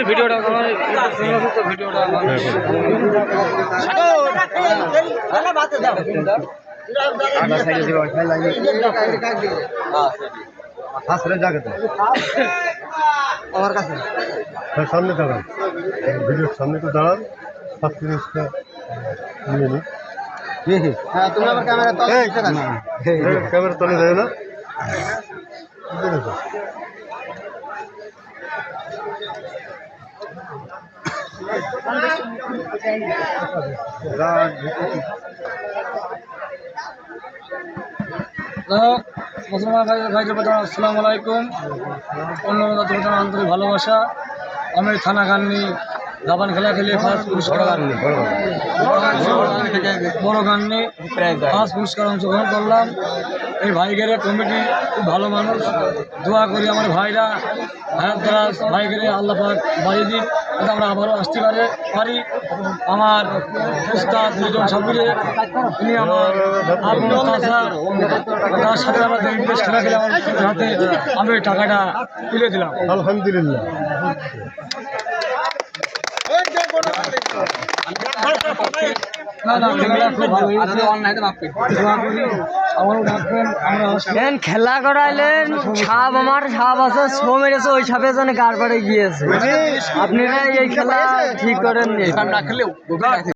ভিডিওটা আমার কাছে সামনে দাঁড়ান, ভিডিওর সামনে তো দাঁড়ান, সব জিনিসটা নিয়ে নিই। হ্যাঁ, তুমি আবার ক্যামেরা তলে দেয় না। মুসলমান ভাইদের প্রতি আসসালামু আলাইকুম। অন্যরা তোমাদের আন্তরিক ভালোবাসা। আমি থানা গান্নি জাপান খেলা খেলে ফার্স্ট পুরস্কার বড় গান্নি ফার্স্ট পুরস্কার অংশগ্রহণ করলাম। এই ভাইগের কমিটি খুব ভালো মানুষ, দোয়া করি আমার ভাইরা হায়াত দ্বারা ভাইগেরে আল্লাহ পাক বাড়িয়ে দিন, যাতে আমরা আবারও আসতে পারি। আমার উস্তাদ দুজন সাবিরে, তিনি আমার তার সাথে আমরা বেশ খেলা খেলে আমার হাতে আমি টাকাটা তুলে দিলাম। আলহামদুলিল্লাহ। খেলা করাইলেন সাপ, আমার সাপ আছে, শো মেরেছে, ওই সাপের জন্য কার পরে গিয়েছে। আপনারা এই খেলা ঠিক করেন।